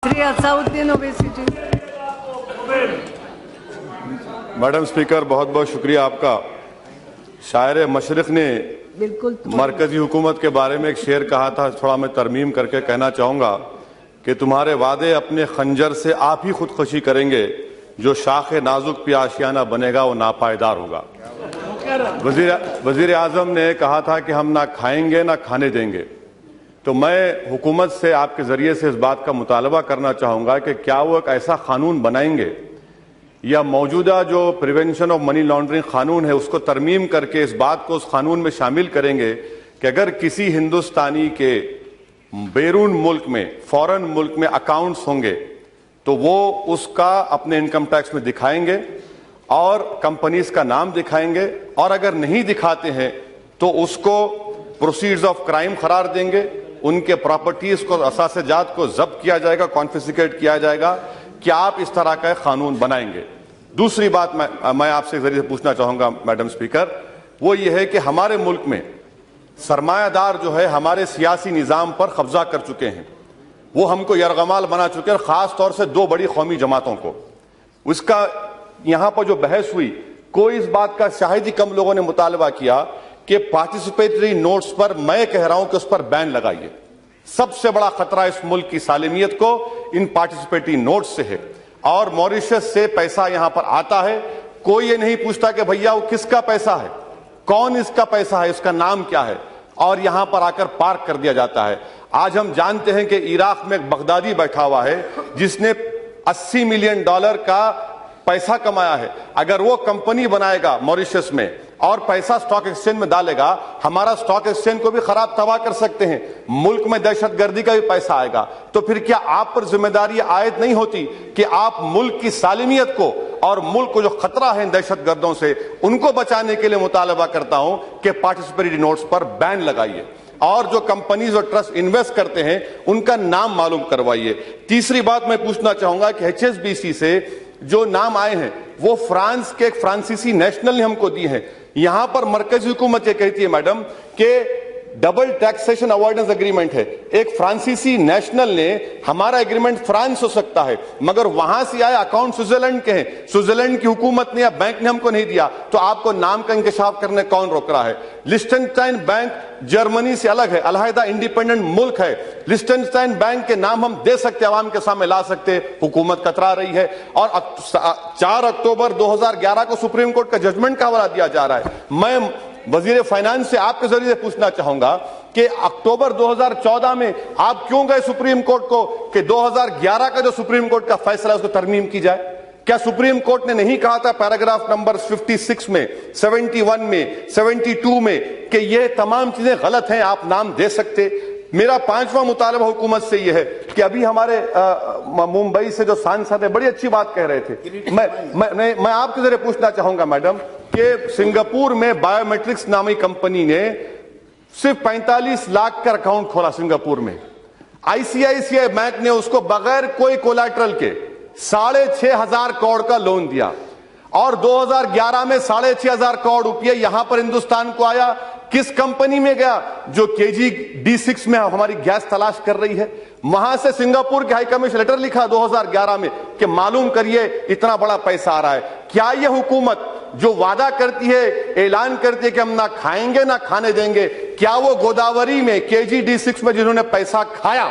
श्री असाउद्दीन ओवैसी जी। Madam speaker, बहुत बहुत शुक्रिया आपका। शायर मशरिक ने बिल्कुल मरकजी हुकूमत के बारे में एक शेर कहा था, थोड़ा मैं तरमीम करके कहना चाहूँगा कि तुम्हारे वादे अपने खंजर से आप ही खुदकुशी करेंगे, जो शाख नाजुक पे आशियाना बनेगा वो नापायदार होगा। वजीर आजम ने कहा था कि हम ना खाएंगे ना खाने देंगे। तो मैं हुकूमत से आपके जरिए से इस बात का मुतालबा करना चाहूँगा कि क्या वो एक ऐसा कानून बनाएंगे या मौजूदा जो प्रिवेंशन ऑफ मनी लॉन्ड्रिंग कानून है उसको तरमीम करके इस बात को उस कानून में शामिल करेंगे कि अगर किसी हिंदुस्तानी के बैरून मुल्क में, फॉरेन मुल्क में अकाउंट्स होंगे तो वो उसका अपने इनकम टैक्स में दिखाएंगे और कंपनीज का नाम दिखाएंगे, और अगर नहीं दिखाते हैं तो उसको प्रोसीड्स ऑफ क्राइम करार देंगे, उनके प्रॉपर्टीज को, असासे-जात को जब्त किया जाएगा, कॉन्फिस्केट किया जाएगा। क्या आप इस तरह का कानून बनाएंगे? दूसरी बात मैं आपसे जरिए से पूछना चाहूंगा मैडम स्पीकर, वो ये है कि हमारे मुल्क में सरमायादार जो है हमारे सियासी निजाम पर कब्जा कर चुके हैं, वो हमको यरगमाल बना चुके हैं, खास तौर से दो बड़ी कौमी जमातों को। उसका यहां पर जो बहस हुई, कोई इस बात का शायद ही कम लोगों ने मुतालबा किया कि पार्टिसिपेटरी नोट्स पर, मैं कह रहा हूं कि उस पर बैन लगाइए। सबसे बड़ा खतरा इस मुल्क की सालिमियत को इन पार्टिसिपेटरी नोट्स से है, और मॉरिशस से पैसा यहां पर आता है, कोई ये नहीं पूछता कि भैया वो किसका पैसा है, कौन इसका पैसा है, इसका नाम क्या है, और यहां पर आकर पार्क कर दिया जाता है। आज हम जानते हैं कि इराक में एक बगदादी बैठा हुआ है जिसने $80 मिलियन का पैसा कमाया है। अगर वो कंपनी बनाएगा मॉरिशस में और पैसा स्टॉक एक्सचेंज में डालेगा, हमारा स्टॉक एक्सचेंज को भी खराब तबाह कर सकते हैं, मुल्क में दहशतगर्दी का भी पैसा आएगा। तो फिर क्या आप पर जिम्मेदारी आयद नहीं होती कि आप मुल्क की सालिमियत को और मुल्क को जो खतरा है दहशतगर्दों से, उनको बचाने के लिए मुतालबा करता हूं कि पार्टिसिपेटरी नोट्स पर बैन लगाइए, और जो कंपनीज और ट्रस्ट इन्वेस्ट करते हैं उनका नाम मालूम करवाइए। तीसरी बात मैं पूछना चाहूंगा कि HSBC से जो नाम आए हैं वो फ्रांस के एक फ्रांसीसी नेशनल ने हमको दिए हैं। यहां पर मरकजी हुकूमत ये कहती है मैडम कि डबल टैक्सेशन अवॉइडेंस एग्रीमेंट है, एक फ्रांसीसी नेशनल ने, हमारा एग्रीमेंट फ्रांस हो सकता है मगर वहां से आए अकाउंट स्विट्जरलैंड के हैं, स्विट्जरलैंड की हुकूमत ने या बैंक ने हमको नहीं दिया, तो आपको नाम का इंकशाफ करने कौन रोक रहा है? लिechtenstein बैंक जर्मनी से अलग है, अलहदा इंडिपेंडेंट मुल्क है। लिechtenstein बैंक के नाम हम दे सकते, आवाम के सामने ला सकते, हुकूमत कतरा रही है। और 4 अक्टूबर 2011 को सुप्रीम कोर्ट का जजमेंट का हवाला दिया जा रहा है। मैं वजीर फाइनेंस से आपके जरिए पूछना चाहूंगा कि अक्टूबर 2014 में आप क्यों गए सुप्रीम कोर्ट को कि 2011 का जो सुप्रीम कोर्ट का फैसला है उसको तरमीम की जाए? क्या सुप्रीम कोर्ट ने नहीं कहा था पैराग्राफ नंबर 56 में, 71 में, 72 में कि ये तमाम चीजें गलत हैं, आप नाम दे सकते? मेरा 5वां मुतालबा हुकूमत से यह है कि अभी हमारे मुंबई से जो सांसद है बड़ी अच्छी बात कह रहे थे, मैं आपके जरिए पूछना चाहूंगा मैडम कि सिंगापुर में बायोमेट्रिक्स नामी कंपनी ने सिर्फ 45 लाख का अकाउंट खोला सिंगापुर में। ICICI बैंक ने उसको बगैर कोई कोलैटरल के 6,500 करोड़ का लोन दिया, और 2011 में 6,500 करोड़ रुपये यहां पर हिंदुस्तान को आया। किस कंपनी में गया? जो KG D6 में हमारी गैस तलाश कर रही है। वहां से सिंगापुर के हाई कमीशन लेटर लिखा 2011 में कि मालूम करिए इतना बड़ा पैसा आ रहा है। क्या यह हुकूमत जो वादा करती है, ऐलान करती है कि हम ना खाएंगे ना खाने देंगे, क्या वो गोदावरी में KG D6 में जिन्होंने पैसा खाया,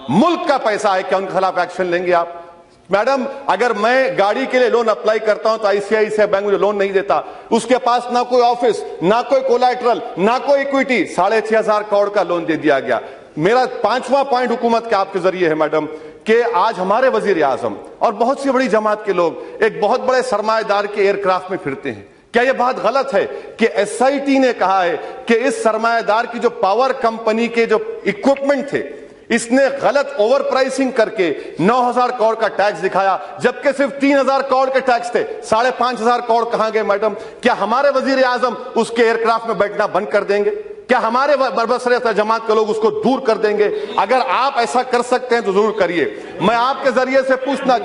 मुल्क का पैसा है, क्या उनके खिलाफ एक्शन लेंगे आप? मैडम, अगर मैं गाड़ी के लिए लोन अप्लाई करता हूं तो ICICI बैंक मुझे लोन नहीं देता, उसके पास ना कोई ऑफिस, ना कोई कोलैटरल, ना कोई इक्विटी, 6,500 करोड़ का लोन दे दिया गया। मेरा 5वां पॉइंट हुकूमत के आपके जरिए है मैडम कि आज हमारे वजीर आजम और बहुत सी बड़ी जमात के लोग एक बहुत बड़े सरमाएदार के एयरक्राफ्ट में फिरते हैं। क्या यह बात गलत है कि SIT ने कहा है कि इस सरमाएदार की जो पावर कंपनी के जो इक्विपमेंट थे, इसने गलत ओवर प्राइसिंग करके 9,000 करोड़ का टैक्स दिखाया, जबकि सिर्फ 3,000 करोड़ के टैक्स थे। 5,500 करोड़ कहां गए मैडम? क्या हमारे वजीर आजम उसके एयरक्राफ्ट में बैठना बंद कर देंगे? क्या हमारे बरबसरे जमात के लोग उसको दूर कर देंगे? अगर आप ऐसा कर सकते हैं तो जरूर करिए। मैं आपके जरिए से पूछना,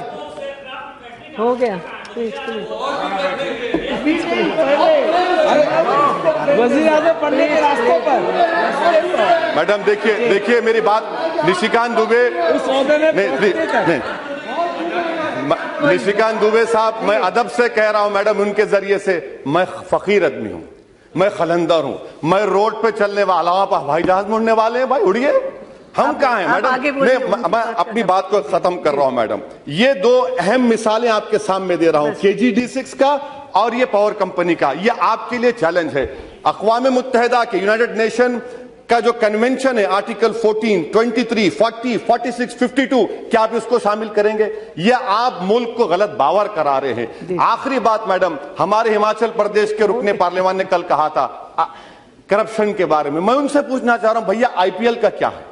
हो गया वज़ीर आज़म पढ़ने के रास्तों पर। मैडम देखिए मेरी बात निशिकांत दुबे निशिकांत दुबे साहब, मैं अदब से कह रहा हूं मैडम, उनके जरिए से, मैं फकीर आदमी हूं, मैं खलंदर हूं, मैं रोड पे चलने वाला हूं, आप हवाई जहाज में उड़ने वाले हैं भाई, उड़िए, हम कहाँ हैं मैडम? मैं अपनी बात को खत्म कर रहा हूं मैडम। ये दो अहम मिसालें आपके सामने दे रहा हूं, KG-D6 का और ये पावर कंपनी का। ये आपके लिए चैलेंज है। अक़वाम मुत्तहिदा के, यूनाइटेड नेशन का जो कन्वेंशन है, आर्टिकल 14, 23, 40, 46, 52, क्या आप इसको शामिल करेंगे? ये आप मुल्क को गलत बावर करा रहे हैं। आखिरी बात मैडम, हमारे हिमाचल प्रदेश के रुकने पार्लियामान ने कल कहा था करप्शन के बारे में। मैं उनसे पूछना चाह रहा हूं, भैया IPL का क्या है?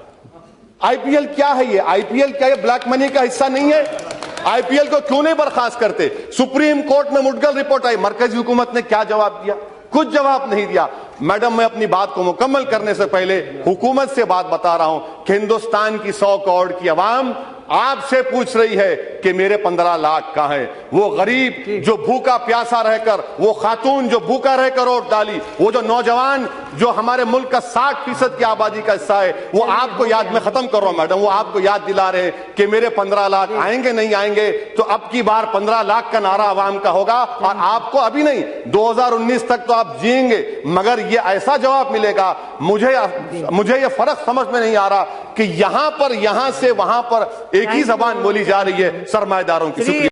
IPL क्या है? ये IPL क्या, ये ब्लैक मनी का हिस्सा नहीं है? IPL को क्यों नहीं बर्खास्त करते? सुप्रीम कोर्ट में मुद्गल रिपोर्ट आई, मरकजी हुकूमत ने क्या जवाब दिया? कुछ जवाब नहीं दिया। मैडम, मैं अपनी बात को मुकम्मल करने से पहले हुकूमत से बात बता रहा हूं कि हिंदुस्तान की 100 करोड़ की आवाम आपसे पूछ रही है कि मेरे 15 लाख कहां है? वो गरीब जो भूखा प्यासा रहकर, वो खातून जो भूखा रहकर वोट डाली, वो जो नौजवान जो हमारे मुल्क का 60% की आबादी का हिस्सा है, वो आपको याद, में खत्म कर रहा हूं मैडम, वो आपको याद दिला रहे हैं कि मेरे 15 लाख आएंगे नहीं आएंगे। तो अब की बार 15 लाख का नारा आवाम का होगा, और आपको अभी नहीं, 2019 तक तो आप जिएंगे, मगर ये ऐसा जवाब मिलेगा। मुझे ये फर्क समझ में नहीं आ रहा कि यहां से वहां पर एक ही जबान बोली जा रही है सरमाएदारों की।